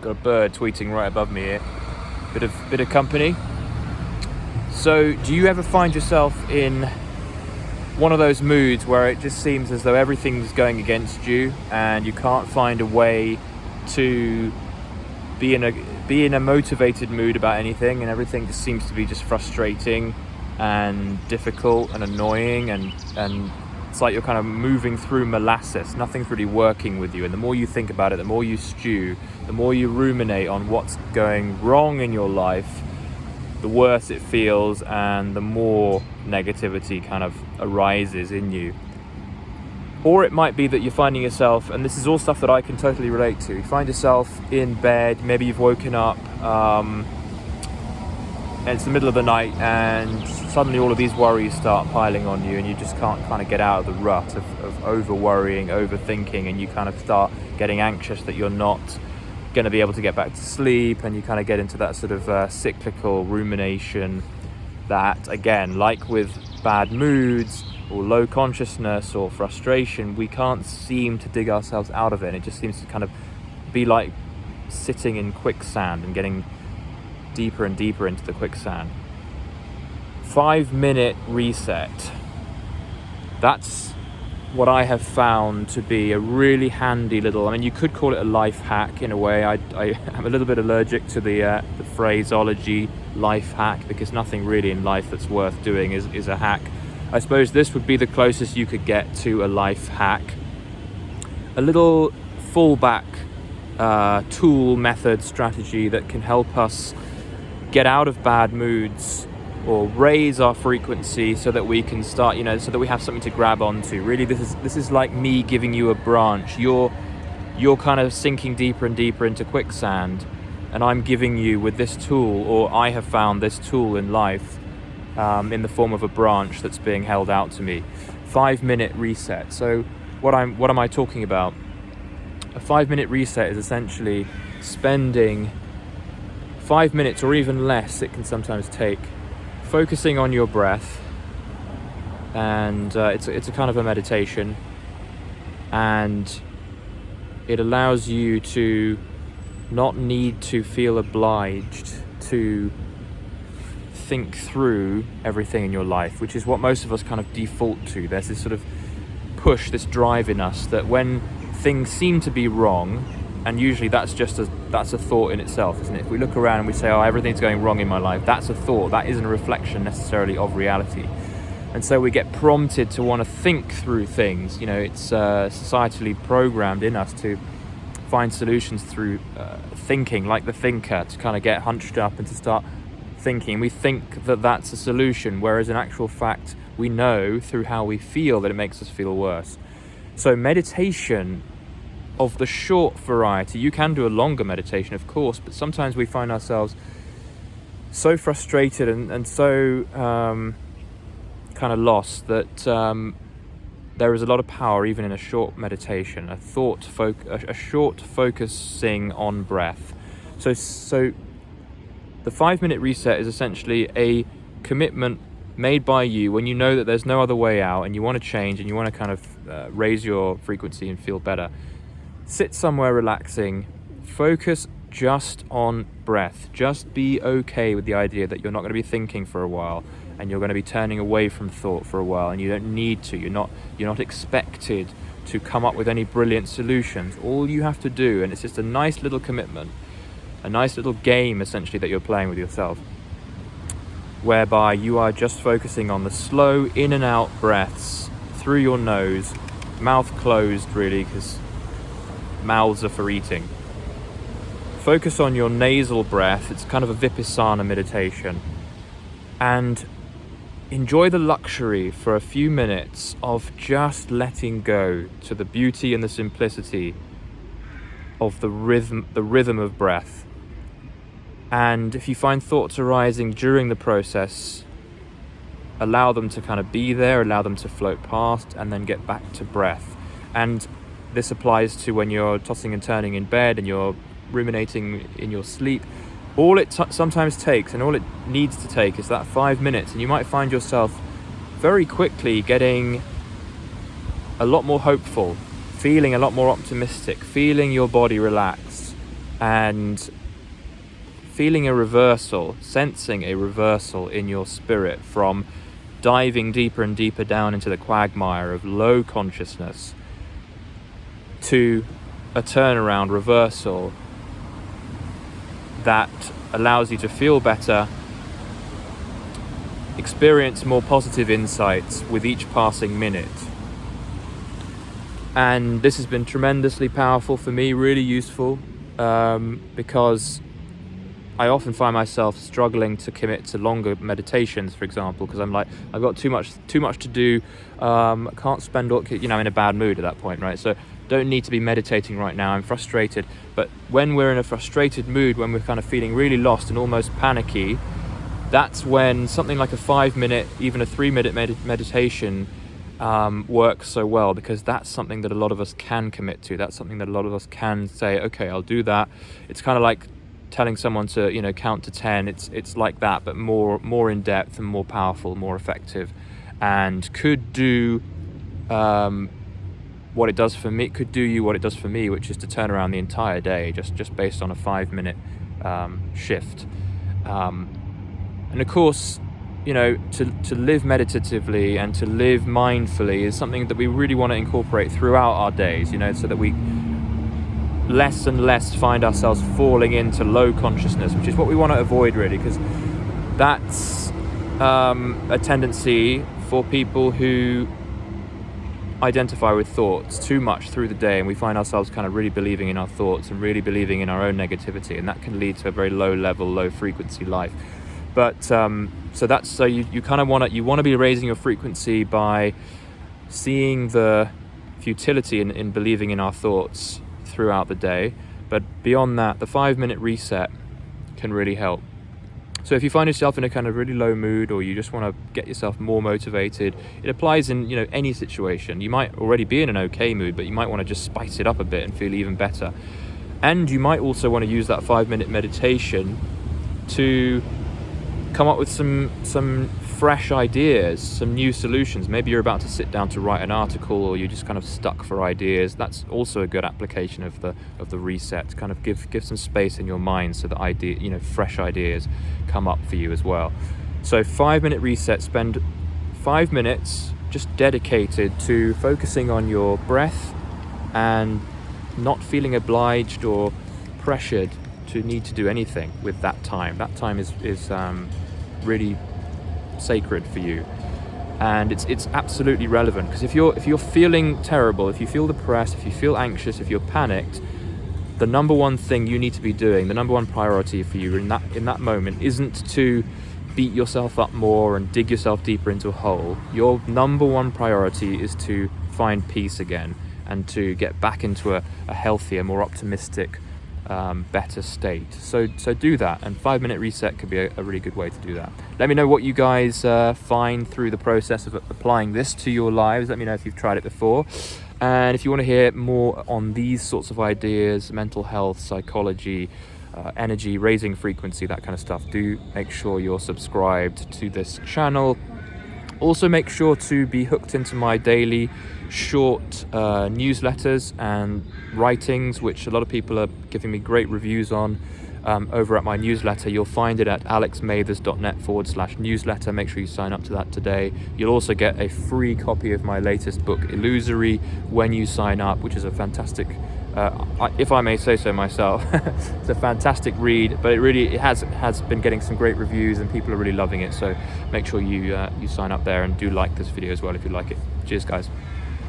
Got a bird tweeting right above me here. Bit of company. So, do you ever find yourself in one of those moods where it just seems as though everything's going against you and you can't find a way to be in a motivated mood about anything, and everything just seems to be just frustrating and difficult and annoying, and it's like you're kind of moving through molasses. Nothing's really working with you, and the more you think about it, the more you stew, the more you ruminate on what's going wrong in your life, the worse it feels, and the more negativity kind of arises in you. Or it might be that you're finding yourself, and this is all stuff that I can totally relate to, you find yourself in bed, maybe you've woken up, and it's the middle of the night, and suddenly all of these worries start piling on you, and you just can't kind of get out of the rut of over-worrying, overthinking, and you kind of start getting anxious that you're not going to be able to get back to sleep, and you kind of get into that sort of cyclical rumination that, again, like with bad moods or low consciousness or frustration, we can't seem to dig ourselves out of it, and it just seems to kind of be like sitting in quicksand and getting deeper and deeper into the quicksand. 5-minute reset. That's what I have found to be a really handy little, I mean, you could call it a life hack in a way. I am a little bit allergic to the phraseology life hack, because nothing really in life that's worth doing is a hack. I suppose this would be the closest you could get to a life hack. A little fallback tool, method, strategy that can help us get out of bad moods or raise our frequency so that we can start, so that we have something to grab onto. Really, this is like me giving you a branch. You're kind of sinking deeper and deeper into quicksand, and I'm giving you with this tool, or I have found this tool in life, in the form of a branch that's being held out to me. 5-minute reset. So what am I talking about? A 5-minute reset is essentially spending 5 minutes, or even less, it can sometimes take, focusing on your breath, and it's a kind of a meditation, and it allows you to not need to feel obliged to think through everything in your life, which is what most of us kind of default to. There's this sort of push, this drive in us that when things seem to be wrong, and usually that's a thought in itself, isn't it? If we look around and we say, oh, everything's going wrong in my life, that's a thought. That isn't a reflection necessarily of reality. And so we get prompted to want to think through things. It's societally programmed in us to find solutions through thinking, like the thinker, to kind of get hunched up and to start thinking. We think that that's a solution, whereas in actual fact, we know through how we feel that it makes us feel worse. So meditation of the short variety, you can do a longer meditation, of course, but sometimes we find ourselves so frustrated and so kind of lost that there is a lot of power even in a short meditation, a short focusing on breath. So the 5-minute reset is essentially a commitment made by you when you know that there's no other way out, and you want to change, and you want to kind of raise your frequency and feel better. Sit somewhere relaxing, focus just on breath. Just be okay with the idea that you're not going to be thinking for a while, and you're going to be turning away from thought for a while, and you don't need to. You're not expected to come up with any brilliant solutions. All you have to do, and it's just a nice little commitment, a nice little game essentially that you're playing with yourself, whereby you are just focusing on the slow in and out breaths through your nose, mouth closed really, because mouths are for eating. Focus on your nasal breath. It's kind of a Vipassana meditation, and enjoy the luxury for a few minutes of just letting go to the beauty and the simplicity of the rhythm of breath. And if you find thoughts arising during the process, allow them to kind of be there, allow them to float past, and then get back to breath. And this applies to when you're tossing and turning in bed and you're ruminating in your sleep. All it sometimes takes, and all it needs to take, is that 5 minutes, and you might find yourself very quickly getting a lot more hopeful, feeling a lot more optimistic, feeling your body relax, and feeling a reversal, sensing a reversal in your spirit from diving deeper and deeper down into the quagmire of low consciousness to a turnaround reversal that allows you to feel better, experience more positive insights with each passing minute. And this has been tremendously powerful for me, really useful, because I often find myself struggling to commit to longer meditations, for example, because I'm like, I've got too much to do. I can't spend all, I'm in a bad mood at that point, right? So don't need to be meditating right now. I'm frustrated. But when we're in a frustrated mood, when we're kind of feeling really lost and almost panicky, that's when something like a 5-minute, even a 3-minute meditation works so well, because that's something that a lot of us can commit to. That's something that a lot of us can say, okay, I'll do that. It's kind of like telling someone to count to 10. It's like that, but more in depth and more powerful, more effective, and could do what it does for me. Could do you what it does for me, which is to turn around the entire day just based on a 5-minute shift. And of course, to live meditatively and to live mindfully is something that we really want to incorporate throughout our days, so that we less and less find ourselves falling into low consciousness, which is what we want to avoid, really, because that's a tendency for people who identify with thoughts too much through the day, and we find ourselves kind of really believing in our thoughts and really believing in our own negativity, and that can lead to a very low level, low frequency life. But so you kind of want to be raising your frequency by seeing the futility in believing in our thoughts throughout the day. But beyond that, the 5-minute reset can really help. So if you find yourself in a kind of really low mood, or you just want to get yourself more motivated, it applies in any situation. You might already be in an okay mood, but you might want to just spice it up a bit and feel even better. And you might also want to use that 5-minute meditation to come up with some fresh ideas, some new solutions. Maybe you're about to sit down to write an article, or you're just kind of stuck for ideas. That's also a good application of the reset. Kind of give some space in your mind so that fresh ideas come up for you as well. So 5-minute reset. Spend 5 minutes just dedicated to focusing on your breath and not feeling obliged or pressured to need to do anything with that time. That time is really sacred for you, and it's absolutely relevant, because if you're feeling terrible, if you feel depressed, if you feel anxious, if you're panicked, the number one thing you need to be doing, the number one priority for you in that moment, isn't to beat yourself up more and dig yourself deeper into a hole. Your number one priority is to find peace again and to get back into a healthier, more optimistic, better state. So do that, and 5-minute reset could be a really good way to do that. Let me know what you guys find through the process of applying this to your lives. Let me know if you've tried it before, and if you want to hear more on these sorts of ideas, mental health, psychology, energy, raising frequency, that kind of stuff, do make sure you're subscribed to this channel. Also make sure to be hooked into my daily short newsletters and writings, which a lot of people are giving me great reviews on over at my newsletter. You'll find it at alexmathers.net/newsletter. Make sure you sign up to that today. You'll also get a free copy of my latest book, Illusory, when you sign up, which is a fantastic, if I may say so myself, it's a fantastic read, but it has been getting some great reviews and people are really loving it. So make sure you sign up there, and do like this video as well if you like it. Cheers, guys.